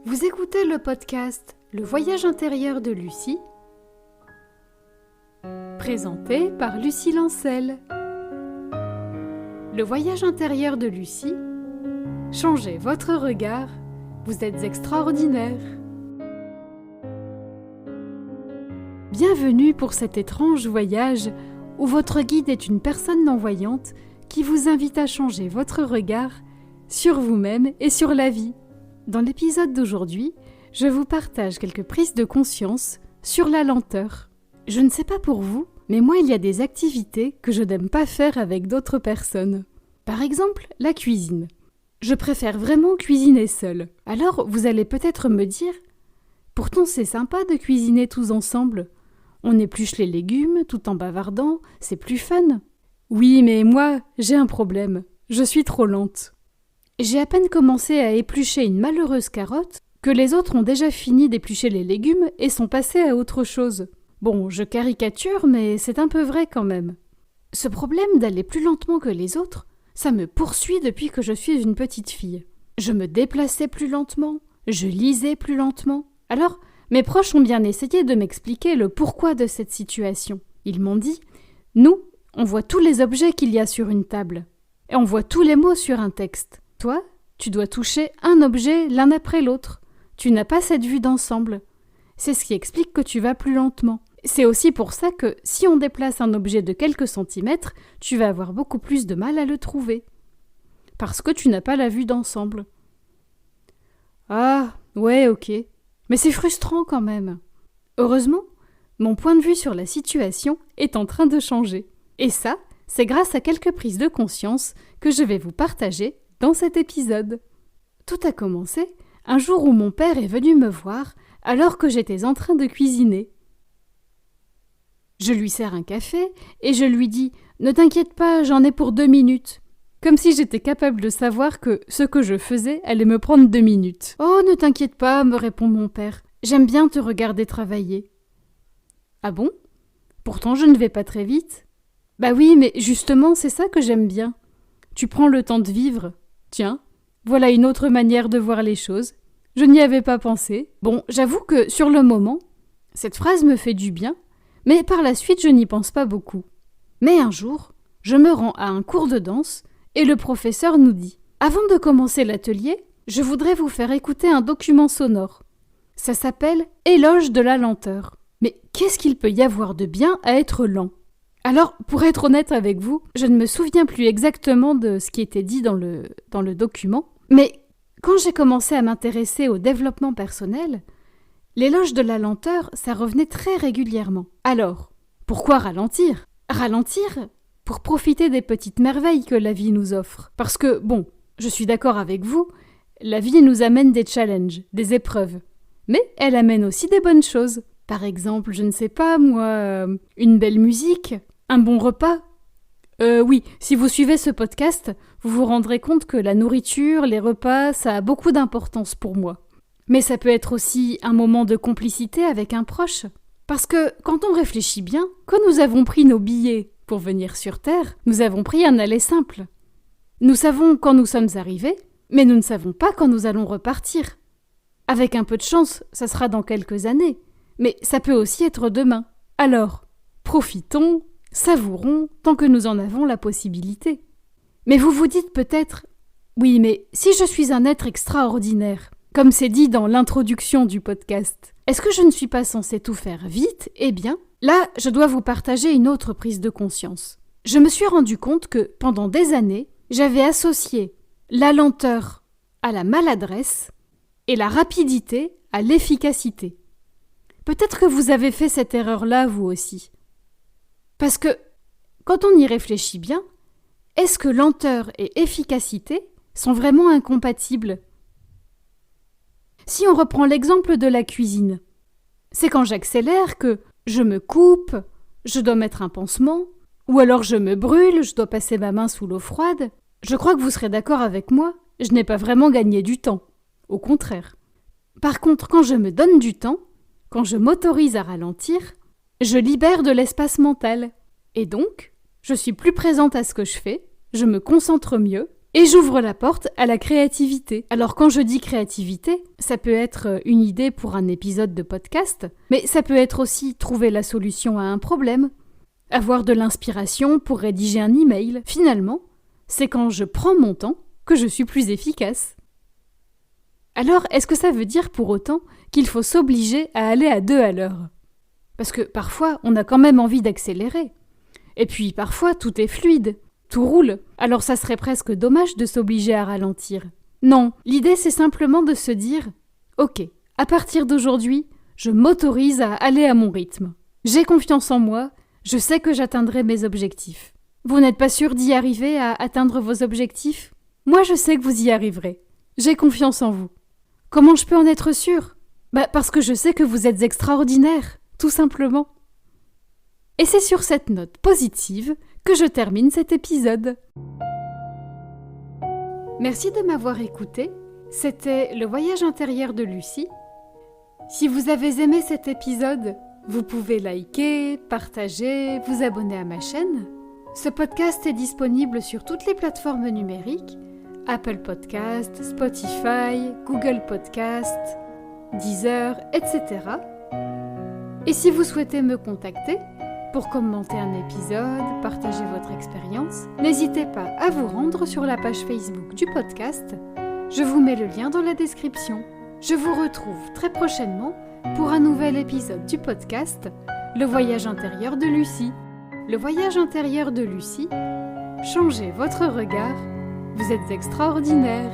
Vous écoutez le podcast Le voyage intérieur de Lucie, présenté par Lucie Lancel. Le voyage intérieur de Lucie, changez votre regard, vous êtes extraordinaire. Bienvenue pour cet étrange voyage où votre guide est une personne non-voyante qui vous invite à changer votre regard sur vous-même et sur la vie. Dans l'épisode d'aujourd'hui, je vous partage quelques prises de conscience sur la lenteur. Je ne sais pas pour vous, mais moi il y a des activités que je n'aime pas faire avec d'autres personnes. Par exemple, la cuisine. Je préfère vraiment cuisiner seule. Alors vous allez peut-être me dire « Pourtant c'est sympa de cuisiner tous ensemble. On épluche les légumes tout en bavardant, c'est plus fun. » Oui, mais moi, j'ai un problème. Je suis trop lente. J'ai à peine commencé à éplucher une malheureuse carotte que les autres ont déjà fini d'éplucher les légumes et sont passés à autre chose. Bon, je caricature, mais c'est un peu vrai quand même. Ce problème d'aller plus lentement que les autres, ça me poursuit depuis que je suis une petite fille. Je me déplaçais plus lentement, je lisais plus lentement. Alors, mes proches ont bien essayé de m'expliquer le pourquoi de cette situation. Ils m'ont dit « Nous, on voit tous les objets qu'il y a sur une table, et on voit tous les mots sur un texte. Toi, tu dois toucher un objet l'un après l'autre. Tu n'as pas cette vue d'ensemble. C'est ce qui explique que tu vas plus lentement. C'est aussi pour ça que si on déplace un objet de quelques centimètres, tu vas avoir beaucoup plus de mal à le trouver. Parce que tu n'as pas la vue d'ensemble. » Ah, ouais, ok. Mais c'est frustrant quand même. Heureusement, mon point de vue sur la situation est en train de changer. Et ça, c'est grâce à quelques prises de conscience que je vais vous partager dans cet épisode. Tout a commencé un jour où mon père est venu me voir alors que j'étais en train de cuisiner. Je lui sers un café et je lui dis « Ne t'inquiète pas, j'en ai pour 2 minutes », comme si j'étais capable de savoir que ce que je faisais allait me prendre 2 minutes. « Oh, ne t'inquiète pas », me répond mon père, « j'aime bien te regarder travailler. »« Ah bon ? Pourtant je ne vais pas très vite. »« Bah oui, mais justement c'est ça que j'aime bien. Tu prends le temps de vivre. Tiens, voilà une autre manière de voir les choses. Je n'y avais pas pensé. Bon, j'avoue que sur le moment, cette phrase me fait du bien, mais par la suite je n'y pense pas beaucoup. Mais un jour, je me rends à un cours de danse et le professeur nous dit « Avant de commencer l'atelier, je voudrais vous faire écouter un document sonore. Ça s'appelle « Éloge de la lenteur ». Mais qu'est-ce qu'il peut y avoir de bien à être lent ? Alors, pour être honnête avec vous, je ne me souviens plus exactement de ce qui était dit dans le document, mais quand j'ai commencé à m'intéresser au développement personnel, l'éloge de la lenteur, ça revenait très régulièrement. Alors, pourquoi ralentir ? Ralentir pour profiter des petites merveilles que la vie nous offre. Parce que, bon, je suis d'accord avec vous, la vie nous amène des challenges, des épreuves, mais elle amène aussi des bonnes choses. Par exemple, je ne sais pas, moi, une belle musique, un bon repas. Oui, si vous suivez ce podcast, vous vous rendrez compte que la nourriture, les repas, ça a beaucoup d'importance pour moi. Mais ça peut être aussi un moment de complicité avec un proche. Parce que quand on réfléchit bien, quand nous avons pris nos billets pour venir sur Terre, nous avons pris un aller simple. Nous savons quand nous sommes arrivés, mais nous ne savons pas quand nous allons repartir. Avec un peu de chance, ça sera dans quelques années. Mais ça peut aussi être demain. Alors, profitons, savourons, tant que nous en avons la possibilité. Mais vous vous dites peut-être « Oui, mais si je suis un être extraordinaire, comme c'est dit dans l'introduction du podcast, est-ce que je ne suis pas censée tout faire vite ? » Eh bien, là, je dois vous partager une autre prise de conscience. Je me suis rendu compte que, pendant des années, j'avais associé la lenteur à la maladresse et la rapidité à l'efficacité. Peut-être que vous avez fait cette erreur-là, vous aussi. Parce que, quand on y réfléchit bien, est-ce que lenteur et efficacité sont vraiment incompatibles ? Si on reprend l'exemple de la cuisine, c'est quand j'accélère que je me coupe, je dois mettre un pansement, ou alors je me brûle, je dois passer ma main sous l'eau froide. Je crois que vous serez d'accord avec moi, je n'ai pas vraiment gagné du temps. Au contraire. Par contre, quand je me donne du temps, quand je m'autorise à ralentir, je libère de l'espace mental. Et donc, je suis plus présente à ce que je fais, je me concentre mieux, Et j'ouvre la porte à la créativité. Alors quand je dis créativité, ça peut être une idée pour un épisode de podcast, mais ça peut être aussi trouver la solution à un problème, avoir de l'inspiration pour rédiger un email. Finalement, c'est quand je prends mon temps que je suis plus efficace. Alors, est-ce que ça veut dire pour autant qu'il faut s'obliger à aller à 2 à l'heure ? Parce que parfois, on a quand même envie d'accélérer. Et puis parfois, tout est fluide. Tout roule, alors ça serait presque dommage de s'obliger à ralentir. Non, l'idée c'est simplement de se dire « Ok, à partir d'aujourd'hui, je m'autorise à aller à mon rythme. J'ai confiance en moi, je sais que j'atteindrai mes objectifs. » Vous n'êtes pas sûr d'y arriver à atteindre vos objectifs ? Moi je sais que vous y arriverez. J'ai confiance en vous. Comment je peux en être sûre ? Parce que je sais que vous êtes extraordinaire, tout simplement. Et c'est sur cette note positive que je termine cet épisode. Merci de m'avoir écouté. C'était le voyage intérieur de Lucie. Si vous avez aimé cet épisode, vous pouvez liker, partager, vous abonner à ma chaîne. Ce podcast est disponible sur toutes les plateformes numériques, Apple Podcasts, Spotify, Google Podcasts, Deezer, etc. Et si vous souhaitez me contacter, pour commenter un épisode, partager votre expérience, n'hésitez pas à vous rendre sur la page Facebook du podcast. Je vous mets le lien dans la description. Je vous retrouve très prochainement pour un nouvel épisode du podcast Le voyage intérieur de Lucie. Le voyage intérieur de Lucie. Changez votre regard. Vous êtes extraordinaire.